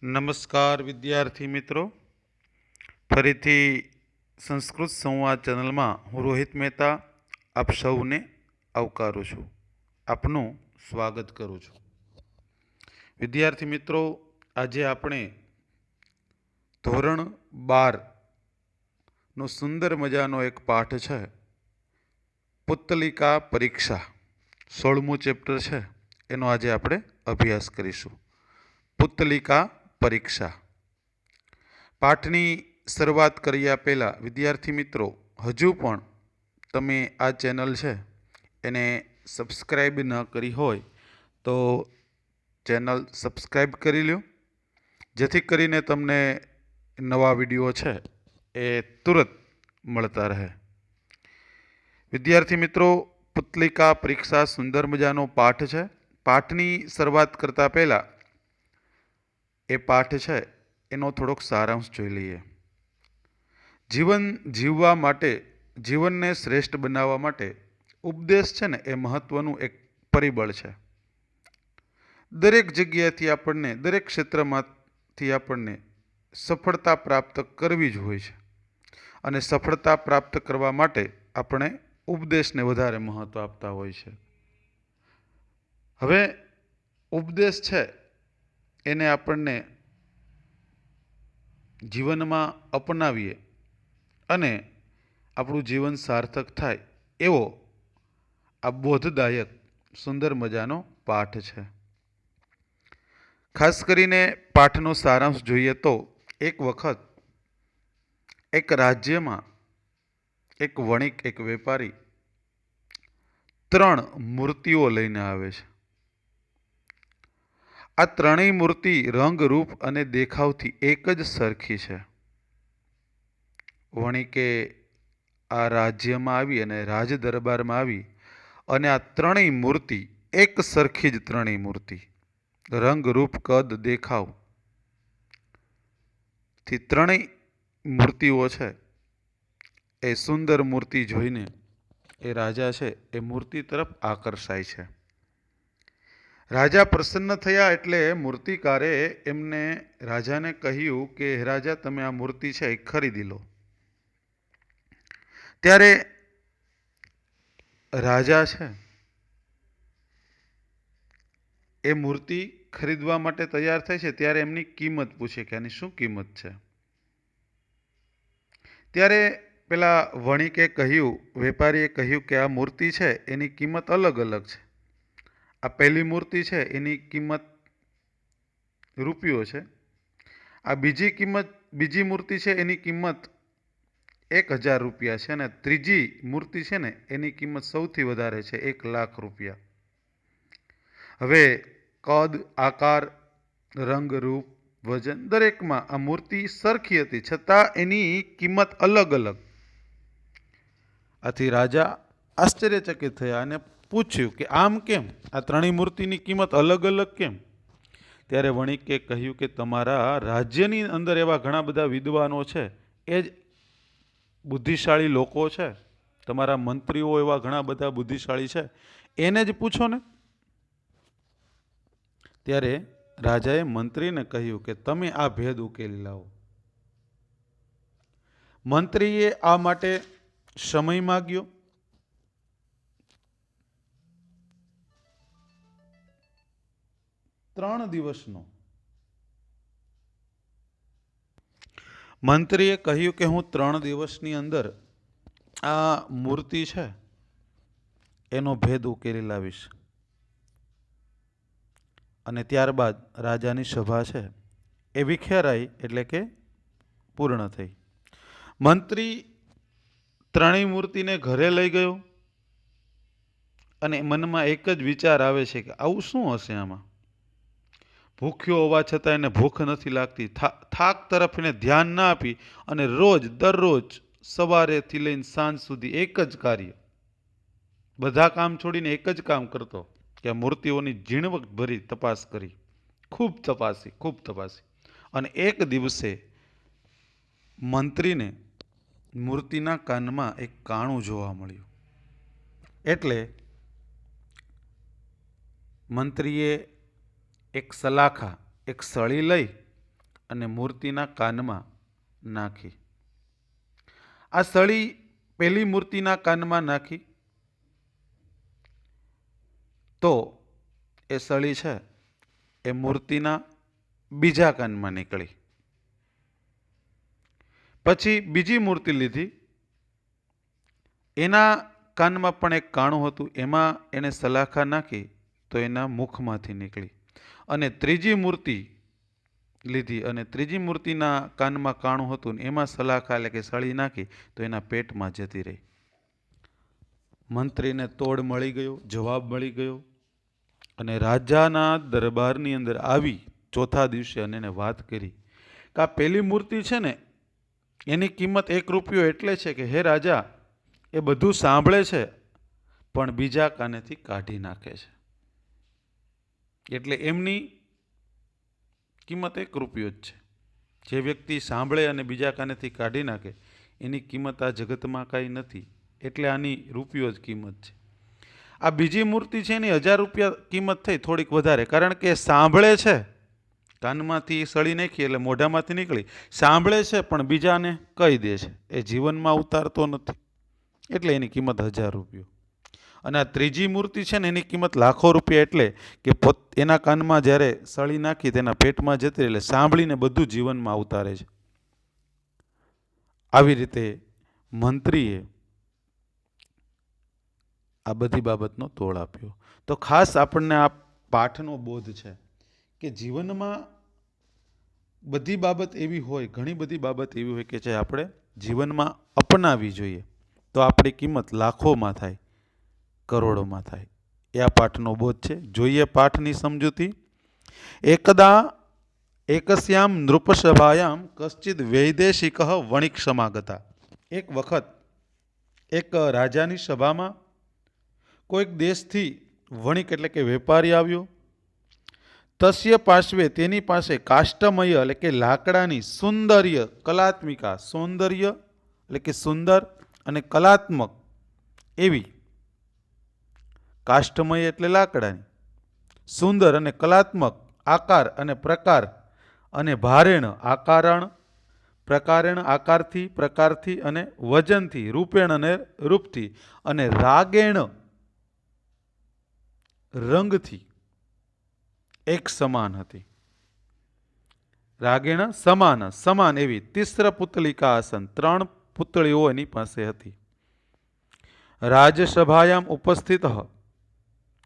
નમસ્કાર વિદ્યાર્થી મિત્રો, ફરીથી સંસ્કૃત સંવાદ ચેનલમાં હું રોહિત મહેતા આપ સૌને આવકારું છું, આપનું સ્વાગત કરું છું. વિદ્યાર્થી મિત્રો, આજે આપણે ધોરણ 12નો સુંદર મજાનો એક પાઠ છે, પુત્તલિકા પરીક્ષા. 16મું ચેપ્ટર છે, એનો આજે આપણે અભ્યાસ કરીશું. પુત્તલિકા પરીક્ષા. પાઠની શરૂઆત કર્યા પહેલાં વિદ્યાર્થી મિત્રો, હજુ પણ તમે આ ચેનલ છે એને સબસ્ક્રાઈબ ન કરી હોય તો ચેનલ સબસ્ક્રાઈબ કરી લો, જેથી કરીને તમને નવા વિડીયો છે એ તુરંત મળતા રહે. વિદ્યાર્થી મિત્રો, પુત્તલિકા પરીક્ષા સુંદર મજાનો પાઠ છે. પાઠની શરૂઆત કરતાં પહેલાં એ પાઠ છે એનો થોડોક સારાંશ જોઈ લઈએ. જીવન જીવવા માટે, જીવનને શ્રેષ્ઠ બનાવવા માટે ઉપદેશ છે ને એ મહત્વનું એક પરિબળ છે. દરેક જગ્યાએથી આપણને, દરેક ક્ષેત્રમાંથી આપણને સફળતા પ્રાપ્ત કરવી જ હોય છે, અને સફળતા પ્રાપ્ત કરવા માટે આપણે ઉપદેશને વધારે મહત્વ આપતા હોય છે. હવે ઉપદેશ છે એને આપણને જીવનમાં અપનાવીએ અને આપણું જીવન સાર્થક થાય એવો આ બોધદાયક સુંદર મજાનો પાઠ છે. ખાસ કરીને પાઠનો સારાંશ જોઈએ તો, એક વખત એક રાજ્યમાં એક વણિક, એક વેપારી 3 મૂર્તિઓ લઈને આવે છે. આ ત્રણેય મૂર્તિ રંગ, રૂપ અને દેખાવથી એક જ સરખી છે. વણિકે આ રાજ્યમાં આવી અને રાજ દરબારમાં આવી અને આ ત્રણેય મૂર્તિ એક સરખી જ ત્રણેય મૂર્તિ, રંગ, રૂપ, કદ, દેખાવથી ત્રણેય મૂર્તિઓ છે એ સુંદર મૂર્તિ જોઈને એ રાજા છે એ મૂર્તિ તરફ આકર્ષાય છે. રાજા પ્રસન્ન થયા એટલે મૂર્તિકારે એમને રાજાને કહ્યું કે રાજા, તમે આ મૂર્તિ છે એ ખરીદી લો. ત્યારે રાજા છે એ મૂર્તિ ખરીદવા માટે તૈયાર થાય છે. ત્યારે એમની કિંમત પૂછે કે આની શું કિંમત છે. ત્યારે પેલા વણિકે કહ્યું, વેપારીએ કહ્યું કે આ મૂર્તિ છે એની કિંમત અલગ અલગ છે. આ પહેલી મૂર્તિ છે એની કિંમત રૂપિયો છે. આ બીજી મૂર્તિ છે એની કિંમત 1000 રૂપિયા છે, અને ત્રીજી મૂર્તિ છે ને એની કિંમત સૌથી વધારે છે, 1,00,000 રૂપિયા. હવે કદ, આકાર, રંગ, રૂપ, વજન દરેકમાં આ મૂર્તિ સરખી હતી, છતાં એની કિંમત અલગ અલગ. આથી રાજા આશ્ચર્યચકિત થયા અને પૂછ્યું કે આમ કેમ, આ ત્રણેય મૂર્તિની કિંમત અલગ અલગ કેમ? ત્યારે વણિકે કહ્યું કે તમારા રાજ્યની અંદર એવા ઘણા બધા વિદ્વાનો છે, એ જ બુદ્ધિશાળી લોકો છે, તમારા મંત્રીઓ એવા ઘણા બધા બુદ્ધિશાળી છે, એને જ પૂછો ને. ત્યારે રાજાએ મંત્રીને કહ્યું કે તમે આ ભેદ ઉકેલી લાવો. મંત્રીએ આ માટે સમય માગ્યો. 3 દિવસનો. મંત્રીએ કહ્યું કે હું 3 દિવસની અંદર આ મૂર્તિ છે એનો ભેદ ઉકેલી લાવીશ. અને ત્યારબાદ રાજાની સભા છે એ વિખેરાઈ, એટલે કે પૂર્ણ થઈ. મંત્રી ત્રણેય મૂર્તિને ઘરે લઈ ગયો અને મનમાં એક જ વિચાર આવે છે કે આવું શું હશે આમાં. ભૂખ્યો હોવા છતાં એને ભૂખ નથી લાગતી. થાક તરફ એને ધ્યાન ના આપી અને દરરોજ સવારેથી લઈને સાંજ સુધી એક જ કાર્ય, બધા કામ છોડીને એક જ કામ કરતો કે મૂર્તિઓની ઝીણવટ ભરી તપાસ કરી, ખૂબ તપાસી. અને એક દિવસે મંત્રીને મૂર્તિના કાનમાં એક કાણું જોવા મળ્યું. એટલે મંત્રીએ એક સલાખા, એક સળી લઈ અને મૂર્તિના કાનમાં નાખી. આ સળી પેલી મૂર્તિના કાનમાં નાખી તો એ સળી છે એ મૂર્તિના બીજા કાનમાં નીકળી. પછી બીજી મૂર્તિ લીધી, એના કાનમાં પણ એક કાણું હતું, એમાં એણે સલાખા નાખી તો એના મુખમાંથી નીકળી. અને ત્રીજી મૂર્તિ લીધી અને ત્રીજી મૂર્તિના કાનમાં કાણું હતું ને એમાં સલાખા એટલે કે સળી નાખી તો એના પેટમાં જતી રહી. મંત્રીને તોડ મળી ગયો, જવાબ મળી ગયો અને રાજાના દરબારની અંદર આવી ચોથા દિવસે અને એને વાત કરી કે આ પેલી મૂર્તિ છે ને એની કિંમત 1 રૂપિયો એટલે છે કે હે રાજા, એ બધું સાંભળે છે પણ બીજા કાનેથી કાઢી નાખે છે, એટલે એમની કિંમત 1 રૂપિયો જ છે. જે વ્યક્તિ સાંભળે અને બીજા કાનેથી કાઢી નાખે એની કિંમત આ જગતમાં કાંઈ નથી, એટલે આની રૂપિયો જ કિંમત છે. આ બીજી મૂર્તિ છે એની 1000 રૂપિયા કિંમત થઈ, થોડીક વધારે, કારણ કે સાંભળે છે, કાનમાંથી સળી નાખી એટલે મોઢામાંથી નીકળી, સાંભળે છે પણ બીજાને કહી દે છે, એ જીવનમાં ઉતારતો નથી, એટલે એની કિંમત 1000 રૂપિયો. અને આ ત્રીજી મૂર્તિ છે ને એની કિંમત લાખો રૂપિયા, એટલે કે એના કાનમાં જ્યારે સળી નાખી તેના પેટમાં જતી એટલે સાંભળીને બધું જીવનમાં ઉતારે છે. આવી રીતે મંત્રીએ આ બધી બાબતનો તોડ આપ્યો. તો ખાસ આપણને આ પાઠનો બોધ છે કે જીવનમાં બધી બાબત એવી હોય, ઘણી બધી બાબત એવી હોય કે જે આપણે જીવનમાં અપનાવી જોઈએ તો આપણી કિંમત લાખોમાં થાય, કરોડોમાં થાય. એ આ પાઠનો બોધ છે. જોઈએ પાઠની સમજૂતી. એકદા એકસ્યામ નૃપસભાયામ કશ્ચિદ વૈદેશિક વણિક સમાગતા. એક વખત એક રાજાની સભામાં કોઈક દેશથી વણિક એટલે કે વેપારી આવ્યો. તસ્ય પાર્શ્વે તેની પાસે કાષ્ટમય એટલે કે લાકડાની સૌંદર્ય કલાત્મિકા, સૌંદર્ય એટલે કે સુંદર અને કલાત્મક એવી, કાષ્ટમય એટલે લાકડાની, સુંદર અને કલાત્મક આકાર અને પ્રકાર અને ભારેણ આકારણ પ્રકારેણ આકારથી પ્રકારથી અને વજનથી રૂપેણ અને રૂપથી અને રાગેણ રંગથી એક સમાન હતી. રાગેણ સમાન, સમાન એવી તિસ્ર પુતલિકા આસન, 3 પુતળીઓ એની પાસે હતી. રાજસભાયામ ઉપસ્થિત,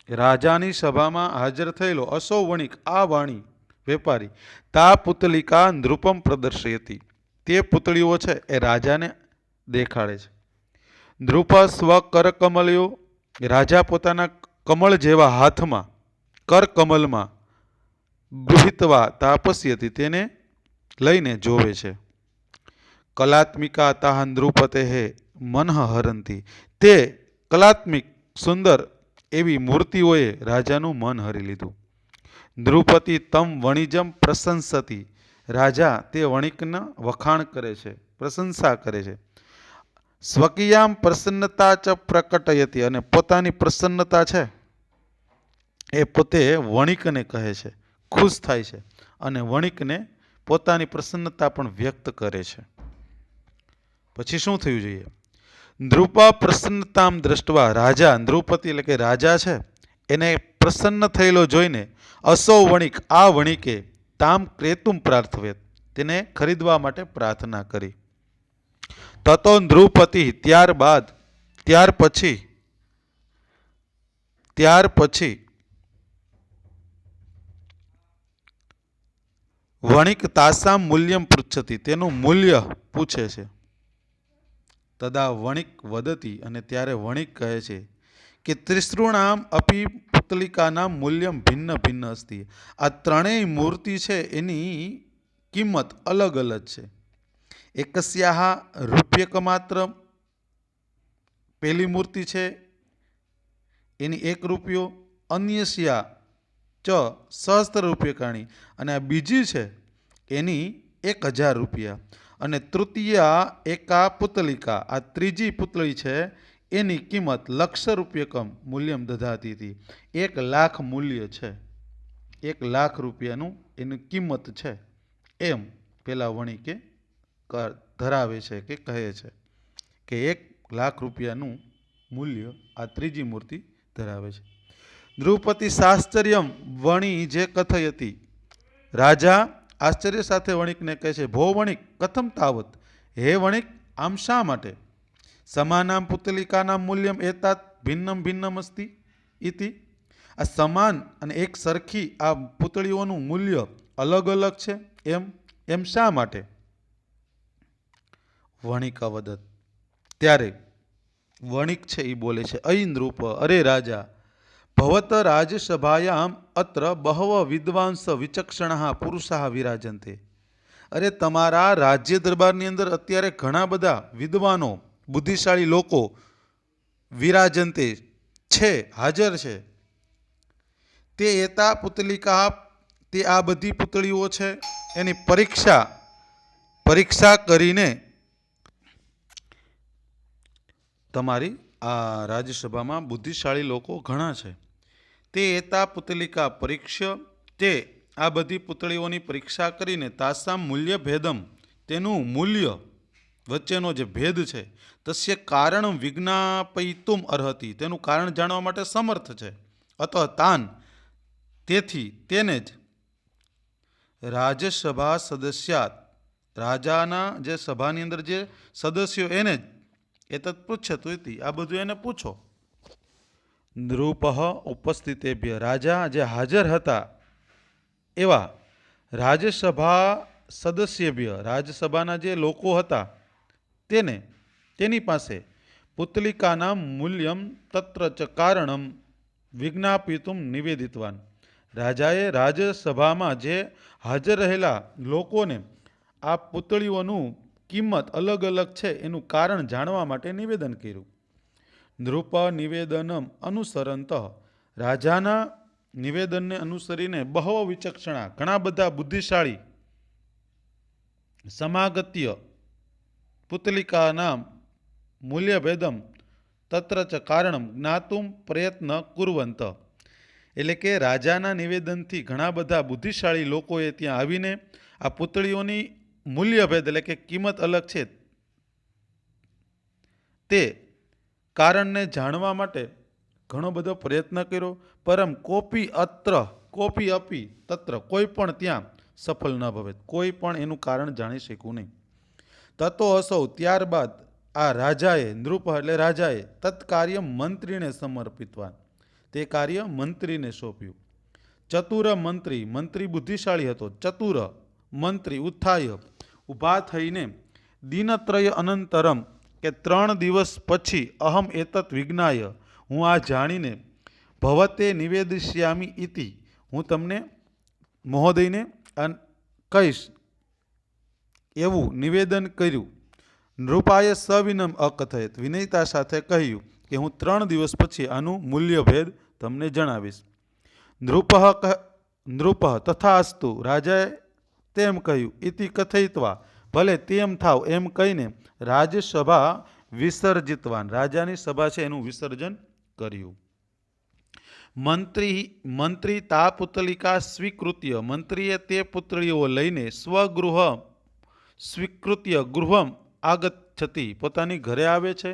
રાજાની સભામાં હાજર થયેલો અસો વણિક આ વાણી વેપારી તા પુતલિકા નૃપમ પ્રદર્શયતી, તે પુતળીઓ છે એ રાજાને દેખાડે છે. નૃપ સ્વ કરકમલ્યો, રાજા પોતાના કમળ જેવા હાથમાં કરકમલમાં ગૃહિતવા તાપસ્યથી તેને લઈને જોવે છે. કલાત્મિકા તાહ નૃપતે મનઃ હરંતી, તે કલાત્મિક સુંદર એવી મૂર્તિઓએ રાજાનું મન હરી લીધું. નૃપતિ તમ વણિજમ પ્રશંસતી, રાજા તે વણિકના વખાણ કરે છે, પ્રશંસા કરે છે. સ્વકીયામ પ્રસન્નતા ચ પ્રકટયતી, અને પોતાની પ્રસન્નતા છે એ પોતે વણિકને કહે છે, ખુશ થાય છે અને વણિકને પોતાની પ્રસન્નતા પણ વ્યક્ત કરે છે. પછી શું થયું જોઈએ? નૃપ પ્રસન્નતામ દ્રષ્ટવા, રાજા નૃપતિ એટલે કે રાજા છે એને પ્રસન્ન થયેલો જોઈને અસો વણિક આ વણિકે તામ ક્રેતુમ પ્રાર્થવેત, તેને ખરીદવા માટે પ્રાર્થના કરી. તતો નૃપતિ, ત્યાર પછી વણિક તાસામ મૂલ્યમ પૃચ્છતી, તેનું મૂલ્ય પૂછે છે. તદા વણિક વદતી, અને ત્યારે વણિક કહે છે કે ત્રિસૃણામ અપી પુતલિકાના મૂલ્યમ ભિન્ન ભિન્ન અસ્તિ, આ ત્રણેય મૂર્તિ છે એની કિંમત અલગ અલગ છે. એકસ્યાહ રૂપ્યક માત્ર, પેલી મૂર્તિ છે એની 1 રૂપિયો, અન્યસ્યા ચ સહસ્ત્ર રૂપ્યકાણી, અને આ બીજી છે એની 1000 રૂપિયા, અને તૃતીયા એકા પુતલિકા, આ ત્રીજી પુતળી છે એની કિંમત 1,00,000 રૂપ્યકમ મૂલ્યમ દધાતી હતી, 1 લાખ મૂલ્ય છે, 1 લાખ રૂપિયાનું એની કિંમત છે એમ પેલા વણિકે ધરાવે છે કે કહે છે કે 1,00,000 રૂપિયાનું મૂલ્ય આ ત્રીજી મૂર્તિ ધરાવે છે. દ્રુપતિ શાસ્ત્ર્યમ વણિ જે કથયતી. રાજા આશ્ચર્ય સાથે વણિકને કહે છે, ભો વણિક કથમ તાવત. હે વણિક, આમ શા માટે? સમાનામ પુતલિકાના મૂલ્યમ એતાત ભિન્નમ ભિન્નમ અસ્તિ ઇતિ. આ સમાન અને એક સરખી આ પુતળીઓનું મૂલ્ય અલગ અલગ છે એમ શા માટે? વણિક અવદત. ત્યારે વણિક છે એ બોલે છે, અયી નૃપ, અરે રાજા, ભવત રાજસભાયામ અત્ર બહવ વિદ્વાંસ વિચક્ષણા પુરુષા વિરાજન્તે. અરે તમારા રાજ્ય દરબારની અંદર અત્યારે ઘણા બધા વિદ્વાનો બુદ્ધિશાળી લોકો વિરાજન્તે છે, હાજર છે. તે એતા પુતલિકા, તે આ બધી પુતળીઓ છે એની પરીક્ષા કરીને તમારી આ રાજ્યસભામાં બુદ્ધિશાળી લોકો ઘણા છે. તે એતા પુતલિકા પરીક્ષ્ય, તે આ બધી પુતળીઓની પરીક્ષા કરીને તાસામ મૂલ્ય ભેદમ, તેનું મૂલ્ય વચ્ચેનો જે ભેદ છે, તસ્ય કારણ વિજ્ઞાપયિતુમ અર્હતિ, તેનું કારણ જાણવા માટે સમર્થ છે. અત તાન, તેથી તેને જ રાજ્યસભા સદસ્યાત, રાજાના જે સભાની અંદર જે સદસ્યો એને જ એતત પૃચ્છતુ ઇતિ, આ બધું એને પૂછો. નૃપ ઉપસ્થિતેભ્ય, રાજા જે હાજર હતા એવા રાજ્યસભા સદસ્યભ્ય, રાજ્યસભાના જે લોકો હતા તેની પાસે પુતલિકાના મૂલ્યમ તત્ર ચ કારણમ વિજ્ઞાપિતુમ નિવેદિતવાન. રાજાએ રાજ્યસભામાં જે હાજર રહેલા લોકોને આ પુતળીઓનું કિંમત અલગ અલગ છે એનું કારણ જાણવા માટે નિવેદન કર્યું. નૃપ નિવેદનમ અનુસરંત, રાજાના નિવેદનને અનુસરીને બહવ વિચક્ષણા, ઘણા બધા બુદ્ધિશાળી સમાગત્ય પુતલિકાના મૂલ્યભેદમ તત્ર ચ કારણમ જ્ઞાતુમ પ્રયત્ન કુર્વંત. એટલે કે રાજાના નિવેદનથી ઘણા બધા બુદ્ધિશાળી લોકોએ ત્યાં આવીને આ પુતળીઓની મૂલ્યભેદ એટલે કે કિંમત અલગ છે તે કારણને જાણવા માટે ઘણો બધો પ્રયત્ન કર્યો. પરમ કોપી અપી તત્ર, કોઈ પણ ત્યાં સફળ ન ભવે, કોઈ પણ એનું કારણ જાણી શકવું નહીં. તતો અસૌ, ત્યારબાદ આ રાજાએ, નૃપ એટલે રાજાએ, તત્કાર્ય મંત્રીને સમર્પિતવાન, તે કાર્ય મંત્રીને સોંપ્યું. ચતુર મંત્રી, મંત્રી બુદ્ધિશાળી હતો. ચતુર મંત્રી ઉત્થાય, ઊભા થઈને, દિનત્રય અનંતરમ, કે 3 દિવસ પછી, અહમ એતત વિજ્ઞાય, હું આ જાણીને, ભવતે નિવેદિષ્યામી ઇતિ, હું તમને મહોદયને કહીશ એવું નિવેદન કર્યું. નૃપાએ સવિનમ અકથયત, વિનયતા સાથે કહ્યું કે હું 3 દિવસ પછી આનું મૂલ્યભેદ તમને જણાવીશ. નૃપ તથાસ્તુ, રાજાએ તેમ કહ્યું. ઇતિ કથયિત્વા, ભલે તેમ થાવ એમ કહીને, રાજ્યસભા વિસર્જિતવાન, રાજાની સભા છે એનું વિસર્જન કર્યું. મંત્રી તા પુતલિકા સ્વીકૃત્ય, મંત્રીએ તે પુતળીઓ લઈને સ્વગૃહ સ્વીકૃત્ય ગૃહમ આગચ્છતિ, પોતાની ઘરે આવે છે.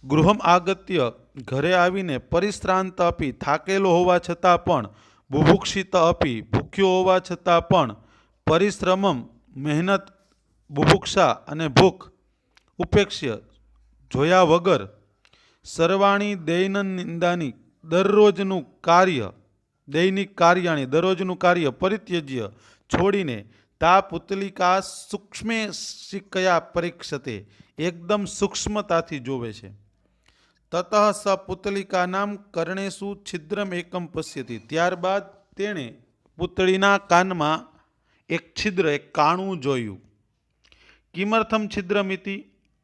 ગૃહમ આગત્ય, ઘરે આવીને, પરિશ્રાંત અપી, થાકેલો હોવા છતાં પણ, બુભુક્ષિત અપી, ભૂખ્યો હોવા છતાં પણ, પરિશ્રમમ, મહેનત, બુભુક્ષા અને ભૂખ, ઉપેક્ષ્ય, જોયા વગર, સર્વાણી દૈનંદિની, દરરોજનું કાર્ય, દૈનિક કાર્યાણી, દરરોજનું કાર્ય, પરિત્યજ્ય, છોડીને, તા પુતલિકા સૂક્ષ્મે શિકયા પરીક્ષતે, એકદમ સૂક્ષ્મતાથી જોવે છે. તતઃ સ પુતલિકાનામ કર્ણેશુ છિદ્રમ એકમ પશ્યતિ, ત્યારબાદ તેણે પુતળીના કાનમાં એક છિદ્ર, એક કાણું જોયું. કિમર્થમ છિદ્રમિતિ,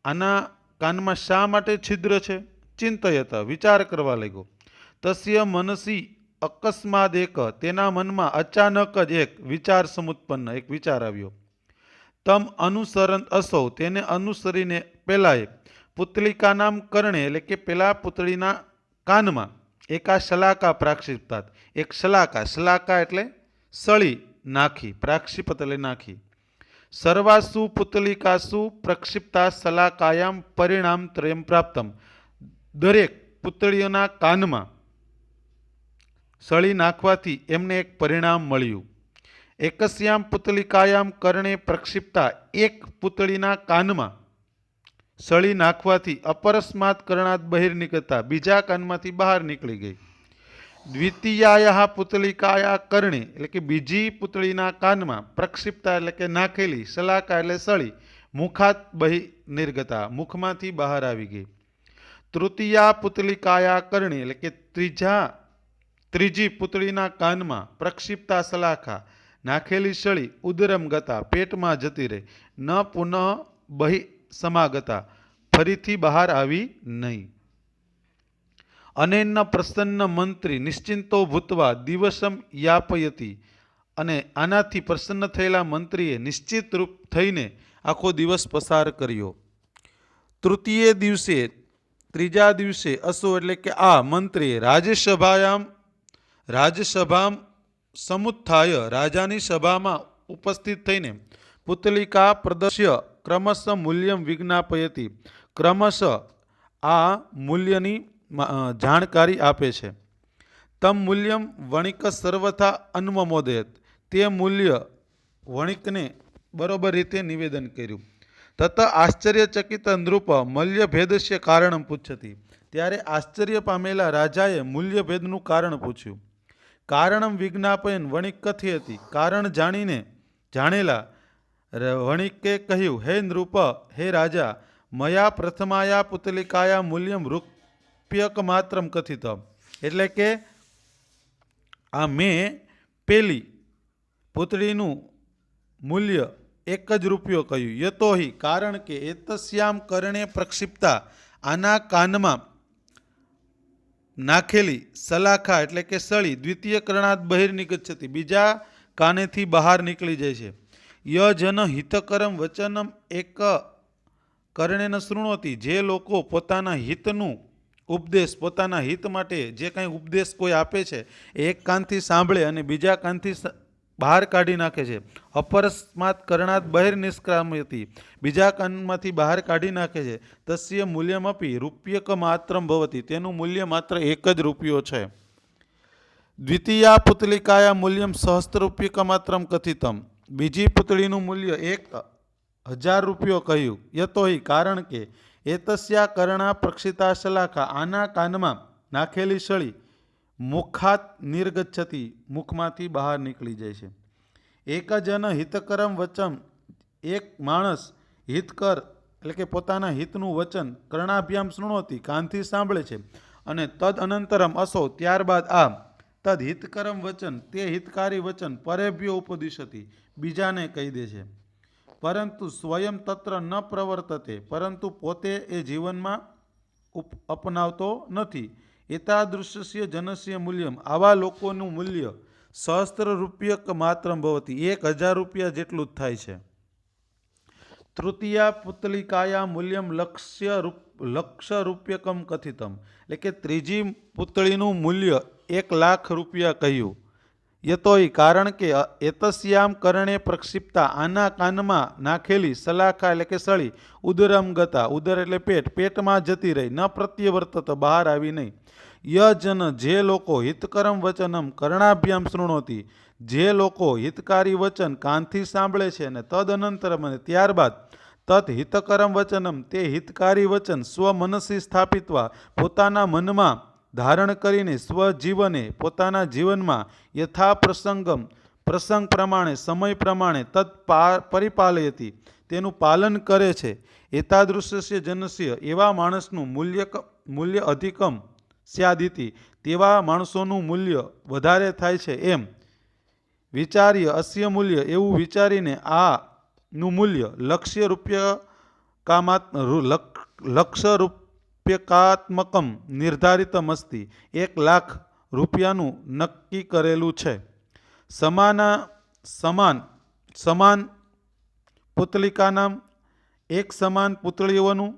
આના કાનમાં શા માટે છિદ્ર છે? ચિંતયત, વિચાર કરવા લાગ્યો. તસ્ય મનસી અકસ્માદ એક, તેના મનમાં અચાનક જ એક વિચાર સમુત્પન્ન, એક વિચાર આવ્યો. તમ અનુસરંત અસૌ, તેને અનુસરીને પેલાએ, પુતલિકાનામ કર્ણે, એટલે કે પેલા પુતળીના કાનમાં, એકા શલાકા પ્રાક્ષિપ્તાત, એક શલાકા, શલાકા એટલે સળી નાખી, પ્રાક્ષિપત એટલે નાખી, સર્વાસુ પુતલિકાસુ પ્રક્ષિપ્તા શલાકાયામ પરિણામ ત્રયમ પ્રાપ્તમ. દરેક પુતળીઓના કાનમાં સળી નાખવાથી એમને એક પરિણામ મળ્યું. એકસ્યામ પુતલિકાયામ કર્ણે પ્રક્ષિપ્તા, એક પુતળીના કાનમાં સળી નાખવાથી અપરસ્માત કર્ણાત બહિર્નિકળતા, બીજા કાનમાંથી બહાર નીકળી ગઈ. દ્વિતીયાયા પુતલિકાયા કર્ણે એટલે કે બીજી પુતળીના કાનમાં પ્રક્ષિપ્તા એટલે કે નાખેલી, શલાકા એટલે સળી, મુખાત બહિર્નિર્ગતા, મુખમાંથી બહાર આવી ગઈ. તૃતીયા પુતલિકાયા કર્ણે એટલે કે ત્રીજી પુતળીના કાનમાં પ્રક્ષિપ્તા શલાકા, નાખેલી સળી, ઉદરમ ગતા, પેટમાં જતી રહી, ન પુનઃ બહિ સમાગતા, ફરીથી બહાર આવી નહીં. અનેન પ્રસન્ન મંત્રી નિશ્ચિંતો ભૂતવા દિવસમ યાપયતી, અને આનાથી પ્રસન્ન થયેલા મંત્રીએ નિશ્ચિત રૂપ થઈને આખો દિવસ પસાર કર્યો. તૃતીય દિવસે, ત્રીજા દિવસે અસો એટલે કે આ મંત્રીએ રાજસભામ સમુત્થાય, રાજાની સભામાં ઉપસ્થિત થઈને પુતલિકા પ્રદર્શ્ય ક્રમશ મૂલ્યમ વિજ્ઞાપયતી, ક્રમશ આ મૂલ્યની જાણકારી આપે છે. તમ મૂલ્યમ વણિક સર્વથા અન્વમોદયત, તે મૂલ્ય વણિકને બરોબર રીતે નિવેદન કર્યું. તત આશ્ચર્યચકિત નૃપ મૂલ્યભેદસ્ય કારણમ પૂછતી, ત્યારે આશ્ચર્ય પામેલા રાજાએ મૂલ્યભેદનું કારણ પૂછ્યું. કારણમ વિજ્ઞાપયન વણિક કથી હતી, કારણ જાણેલા વણિકે કહ્યું, હે નૃપ, હે રાજા, મયા પ્રથમાયા પુતલિકાયા મૂલ્યમ રૂપ્યક માત્રમ કથિત, એટલે કે આ મેં પેલી પુતળીનું મૂલ્ય 1 જ રૂપિયો કહ્યું. યતોહિ, કારણ કે એતસ્યામ કર્ણે પ્રક્ષિપ્તા, આના કાનમાં નાખેલી શલાખા એટલે કે સળી, દ્વિતીય કર્ણાત બહિર્નિગચ્છતિ, બીજા કાનેથી બહાર નીકળી જાય છે. યજન હિતકરમ વચનમ એક કર્ણેન શૃણોતી, જે લોકો પોતાના હિતનું ઉપદેશ, પોતાના હિત માટે જે કાંઈ ઉપદેશ કોઈ આપે છે એ એક કાનથી સાંભળે અને બીજા કાનથી બહાર કાઢી નાખે છે. અપરસ્માત કર્ણાત બહિર્નિષ્ક્રામયતી, બીજા કાનમાંથી બહાર કાઢી નાખે છે. તસ્ય મૂલ્યમ અપી રૂપ્યક માત્રમ ભવતી, તેનું મૂલ્ય માત્ર 1 જ રૂપિયો છે. દ્વિતીયા પુતલિકાયા મૂલ્યમ સહસ્ત્રરૂપ્યક માત્રમ કથિતમ, બીજી પુતળીનું મૂલ્ય 1000 રૂપિયો કહ્યું. યતોહિ, કારણ કે એતસ્યા કર્ણા પ્રક્ષિતા શલાખા, આના કાનમાં નાખેલી સળી, મુખાત નિર્ગચ્છતી, મુખમાંથી બહાર નીકળી જાય છે. એક જન હિતકરમ વચન, એક માણસ હિતકર એટલે કે પોતાના હિતનું વચન કર્ણાભ્યામ શૃણોતી, કાનથી સાંભળે છે, અને તદ અનંતરમ અસો, ત્યારબાદ આ તદ હિતકરમ વચન, તે હિતકારી વચન પરેભ્યો ઉપદિશતી, બીજાને કહી દે છે. પરંતુ સ્વયં તત્ર ન પ્રવર્તતે, પરંતુ પોતે એ જીવનમાં અપનાવતો નથી. એતાદૃશ્ય જનસ્ય મૂલ્યમ, આવા લોકોનું મૂલ્ય સહસ્ત્ર રૂપ્યક માત્રમ ભવતી, 1000 રૂપિયા જેટલું જ થાય છે. તૃતીયા પુતલિકાયા મૂલ્યમ લક્ષ રૂપ્યકમ કથિતમ, એટલે કે ત્રીજી પુતળીનું મૂલ્ય 1 લાખ રૂપિયા કહ્યું. યતોય, કારણ કે એતસ્યામ કર્ણે પ્રક્ષિપ્તા, આના કાનમાં નાખેલી શલાખા એટલે કે સળી, ઉદરમ ગતા, ઉદર એટલે પેટ, પેટમાં જતી રહી, ન પ્રત્યવર્તત, બહાર આવી નહીં. યજન, જે લોકો હિતકરમ વચનમ કર્ણાભ્યામ શૃણોતી, જે લોકો હિતકારી વચન કાનથી સાંભળે છે, અને તદ અનંતરમ, અને ત્યારબાદ તત હિતકરમ વચનમ, તે હિતકારી વચન સ્વમનસી સ્થાપિત્વા, પોતાના મનમાં ધારણ કરીને, સ્વજીવને, પોતાના જીવનમાં, યથા પ્રસંગમ, પ્રસંગ પ્રમાણે, સમય પ્રમાણે, તત્ પરિપાલયતી, તેનું પાલન કરે છે. એતાદૃશ્ય જનસ્ય, એવા માણસનું મૂલ્ય અધિકમ સ્યાદિતિ, તેવા માણસોનું મૂલ્ય વધારે થાય છે એમ વિચાર્ય, અસ્ય મૂલ્ય, એવું વિચારીને આનું મૂલ્ય લક્ષ રૂપ્યકાત્મકમ નિર્ધારિતમ અસ્તિ, 1 લાખ રૂપિયાનું નક્કી કરેલું છે. સમાન પુતલિકાનામ, એક સમાન પુતળીઓનું,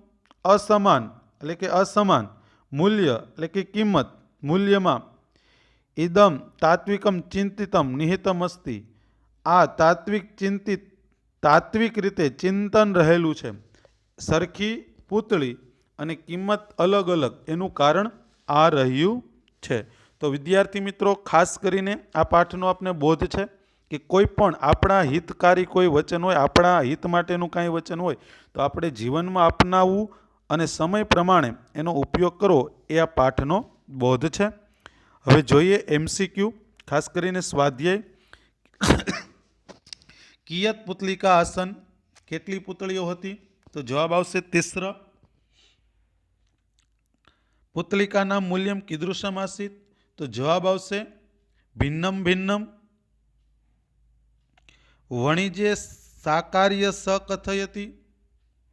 અસમાન એટલે કે અસમાન મૂલ્ય એટલે કે કિંમત, મૂલ્યમાં ઇદમ તાત્વિકમ ચિંતિતમ નિહિતમ અસ્તિ, આ તાત્વિક ચિંતિત તાત્વિક રીતે ચિંતન રહેલું છે. સરખી પૂતળી અને કિંમત અલગ અલગ એનું કારણ આ રહ્યું છે. તો વિદ્યાર્થી મિત્રો, ખાસ કરીને આ પાઠનો આપને બોધ છે કે કોઈ પણ આપણા હિતકારી કોઈ વચન હોય, આપણા હિત માટેનું કાંઈ વચન હોય તો આપણે જીવનમાં અપનાવવું અને સમય પ્રમાણે એનો ઉપયોગ કરવો એ આ પાઠનો બોધ છે. હવે જોઈએ MCQ, ખાસ કરીને સ્વાધ્યાય. કિયત પુતલિકા આસન, કેટલી પુતળીઓ હતી? તો જવાબ આવશે તિસ્ર. પુતલિકાના મૂલ્યમ કીદૃશમ આસીત? તો જવાબ આવશે ભિન્નમ ભિન્નમ. વણિજે સાકાર્ય સ કથયતિ?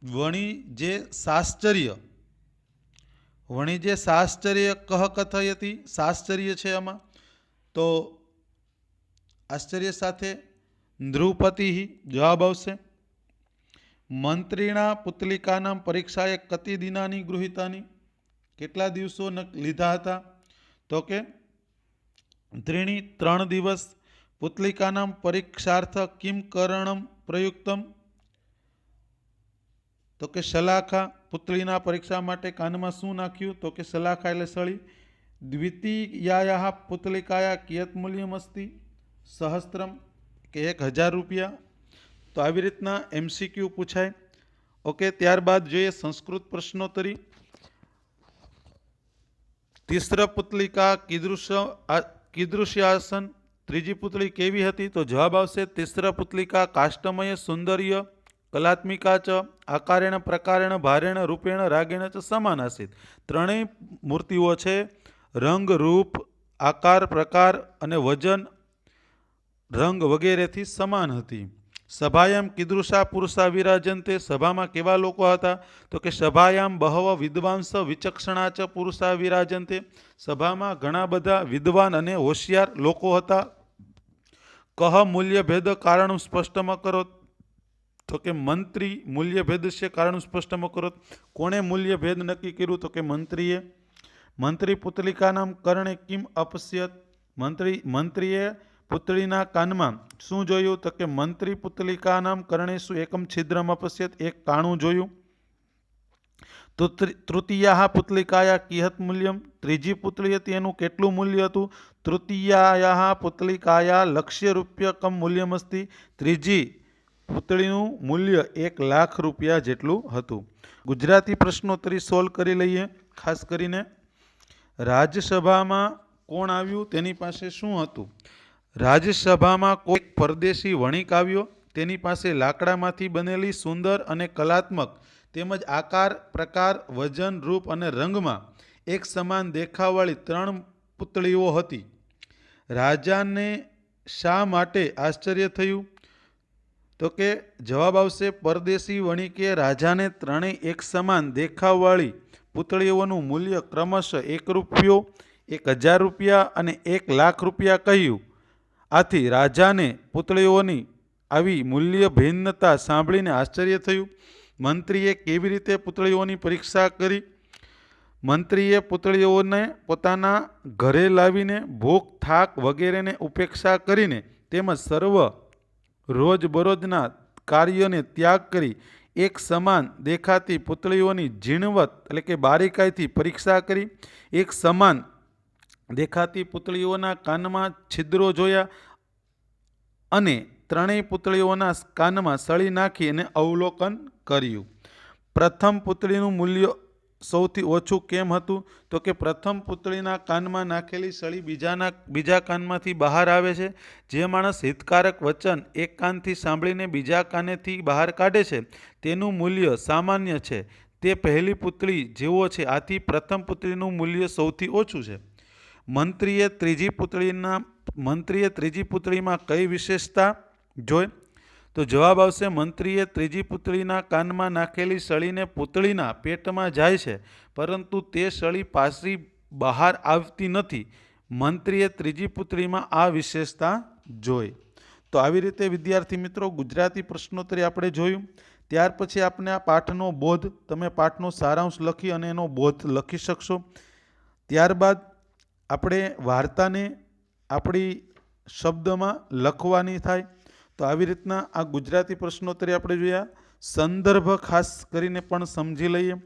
વણિજે સાશ્ચર્ય, વણિજે સાશ્ચર્ય કહ કથયતિ? સાશ્ચર્ય છે આમાં, તો આશ્ચર્ય સાથે નૃપતિ. જવાબ આવશે. મંત્રીણા પુતલિકાનામ પરીક્ષાએ કતિ દિનાની ગૃહિતાની? કેટલા દિવસો લીધા હતા? તો કે ત્રીણી, 3 દિવસ. પુતલિકાનામ પરીક્ષાર્થ કિમ કરણમ પ્રયુક્તમ? તો કે શલાખા. પુતળીના પરીક્ષા માટે કાનમાં શું નાખ્યું? તો કે શલાખા એટલે સળી. દ્વિતીયાયાહ પુતલિકાયા કિયત મૂલ્યમ અસ્તિ? સહસ્ત્રમ, કે 1000 રૂપિયા. તો આવી રીતના MCQ પૂછાય. ઓકે, ત્યારબાદ જોઈએ સંસ્કૃત પ્રશ્નોત્તરી. તિસ્ર પુતલિકા કીદૃશ્યાસન? ત્રીજી પુતળી કેવી હતી? તો જવાબ આવશે તિસ્ર પુતલિકા કાષ્ટમય સુંદર્ય કલાત્મિકા ચ આકારેણ પ્રકારેણ ભારેણ રૂપેણ રાગેણ ચ સમાન આસીત. ત્રણેય મૂર્તિઓ છે રંગ, રૂપ, આકાર, પ્રકાર અને વજન, રંગ વગેરેથી સમાન હતી. સભાયામ કીદૃશા પુરુષા વિરાજન્તે? સભામાં કેવા લોકો હતા? તો કે સભાયામ બહવ વિદ્વાંસ વિચક્ષણા ચ પુરુષા વિરાજન્તે? સભામાં ઘણા બધા વિદ્વાન અને હોશિયાર લોકો હતા. કહ મૂલ્યભેદ કારણ સ્પષ્ટમ કરોત? તો કે મંત્રી મૂલ્યભેદ છે કારણ સ્પષ્ટમ કરોત. કોણે મૂલ્યભેદ નક્કી કર્યું? તો કે મંત્રીએ. મંત્રી પુતલિકાનામ કર્ણે કિમ અપશ્યત? મંત્રીએ પુતળીના કાનમાં શું જોયું? તો કે મંત્રી પુતલિકાનામ કર્ણેશુ એકમ છિદ્રમ અપશ્યત? એક કાણું જોયું. તૃતીયા પુતલિકાયા કિયત મૂલ્યમ? ત્રીજી પુતળી હતી એનું કેટલું મૂલ્ય હતું? તૃતીયા પુતલિકાયા લક્ષ્ય રૂપિયા કમ મૂલ્યમ અસ્તિ? ત્રીજી પુતળીનું મૂલ્ય 1 લાખ રૂપિયા જેટલું હતું. ગુજરાતી પ્રશ્નોત્તરી સોલ્વ કરી લઈએ. ખાસ કરીને રાજ્યસભામાં કોણ આવ્યું? તેની પાસે શું હતું? રાજ્યસભામાં કોઈ પરદેશી વણિક આવ્યો. તેની પાસે લાકડામાંથી બનેલી સુંદર અને કલાત્મક તેમજ આકાર, પ્રકાર, વજન, રૂપ અને રંગમાં એક સમાન દેખાવવાળી 3 પુતળીઓ હતી. રાજાને શા માટે આશ્ચર્ય થયું? તો કે જવાબ આવશે પરદેશી વણિકે રાજાને ત્રણેય એક સમાન દેખાવવાળી પુતળીઓનું મૂલ્ય ક્રમશઃ 1 રૂપિયો, 1000 રૂપિયા અને 1 લાખ રૂપિયા કહ્યું. આથી રાજાને પુતળીઓની આવી મૂલ્ય ભિન્નતા સાંભળીને આશ્ચર્ય થયું. મંત્રીએ કેવી રીતે પુતળીઓની પરીક્ષા કરી? મંત્રીએ પુતળીઓને પોતાના ઘરે લાવીને ભૂખ, થાક વગેરેને ઉપેક્ષા કરીને તેમજ સર્વ રોજબરોજના કાર્યને ત્યાગ કરી એક સમાન દેખાતી પુતળીઓની ઝીણવટ એટલે કે બારીકાઈથી પરીક્ષા કરી. એક સમાન દેખાતી પુતળીઓના કાનમાં છિદ્રો જોયા અને ત્રણેય પુતળીઓના કાનમાં સળી નાખી અને અવલોકન કર્યું. પ્રથમ પુતળીનું મૂલ્ય સૌથી ઓછું કેમ હતું? તો કે પ્રથમ પુતળીના કાનમાં નાખેલી સળી બીજા કાનમાંથી બહાર આવે છે. જે માણસ હિતકારક વચન એક કાનથી સાંભળીને બીજા કાનેથી બહાર કાઢે છે તેનું મૂલ્ય સામાન્ય છે. તે પહેલી પુતળી જેવો છે. આથી પ્રથમ પુતળીનું મૂલ્ય સૌથી ઓછું છે. મંત્રીએ ત્રીજી પુતળીમાં કઈ વિશેષતા જોઈ? તો જવાબ આવશે મંત્રીએ ત્રીજી પુતળીના કાનમાં નાખેલી સળીને પુતળીના પેટમાં જાય છે પરંતુ તે સળી પાછી બહાર આવતી નથી. મંત્રીએ ત્રીજી પુતળીમાં આ વિશેષતા જોઈ. તો આવી રીતે વિદ્યાર્થી મિત્રો ગુજરાતી પ્રશ્નોત્તરી આપણે જોયું. ત્યાર પછી આપણે આ પાઠનો બોધ, તમે પાઠનો સારાંશ લખી અને એનો બોધ લખી શકશો. ત્યારબાદ આપણે વાર્તાને આપણી શબ્દમાં લખવાની થાય. તો તો આવી રીતના આ ગુજરાતી પ્રશ્નોત્તરી આપણે જોયા. સંદર્ભ ખાસ કરીને પણ સમજી લઈએ.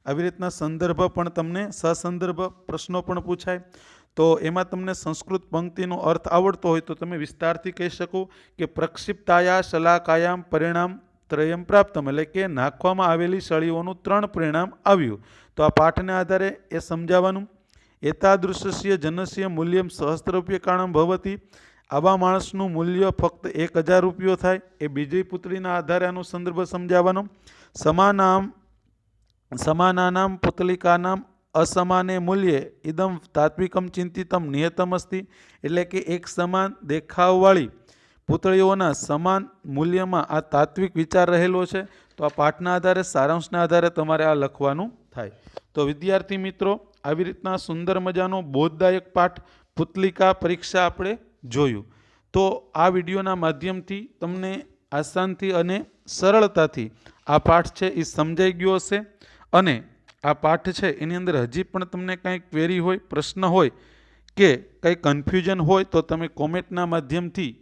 આવી રીતના સંદર્ભ પણ તમને સસંદર્ભ પ્રશ્નો પણ પૂછાય. તો એમાં તમને સંસ્કૃત પંક્તિનો અર્થ આવડતો હોય તો તમે વિસ્તારથી કહી શકો કે પ્રક્ષિપ્તાયા શલાકાયામ પરિણામ ત્રયમ પ્રાપ્તમ, એટલે કે નાખવામાં આવેલી સળીઓનું 3 પરિણામ આવ્યું. તો આ પાઠને આધારે એ સમજાવવાનું. એતાદૃશ્ય જનસ્ય મૂલ્યમ સહસ્ત્રરૂપ્યકાણમ ભવતી, આવા માણસનું મૂલ્ય ફક્ત 1000 રૂપિયો થાય. એ બીજી પુત્રીના આધારે આનો સંદર્ભ સમજાવવાનો. સમાનાનામ પુતલિકાનામ અસમાને મૂલ્યે ઇદમ તાત્વિકમ ચિંતિતમ નિયતમ અસ્તિ, એટલે કે એક સમાન દેખાવવાળી પુતળીઓના સમાન મૂલ્યમાં આ તાત્વિક વિચાર રહેલો છે. તો આ પાઠના આધારે સારાંશના આધારે તમારે આ લખવાનું થાય. તો વિદ્યાર્થી મિત્રો, આવી રીતના સુંદર મજાનો બોધદાયક પાઠ પુતલિકા પરીક્ષા આપણે જોયું. તો આ વિડીયોના માધ્યમથી તમને આસાનથી અને સરળતાથી આ પાઠ છે એ સમજાઈ ગયો હશે. અને આ પાઠ છે એની અંદર હજી પણ તમને કંઈ ક્વેરી હોય, પ્રશ્ન હોય કે કંઈ કન્ફ્યુઝન હોય તો તમે કોમેન્ટના માધ્યમથી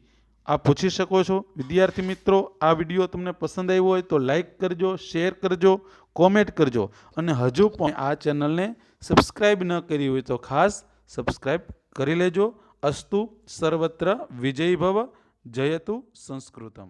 આ પૂછી શકો છો. વિદ્યાર્થી મિત્રો, આ વિડીયો તમને પસંદ આવ્યો હોય તો લાઈક કરજો, શેર કરજો, કોમેન્ટ કરજો. અને હજુ પણ આ ચેનલને સબસ્ક્રાઈબ ન કરી હોય તો ખાસ સબસ્ક્રાઈબ કરી લેજો. અસ્તુ સર્વત્ર વિજયી ભવ. જયતુ સંસ્કૃતમ.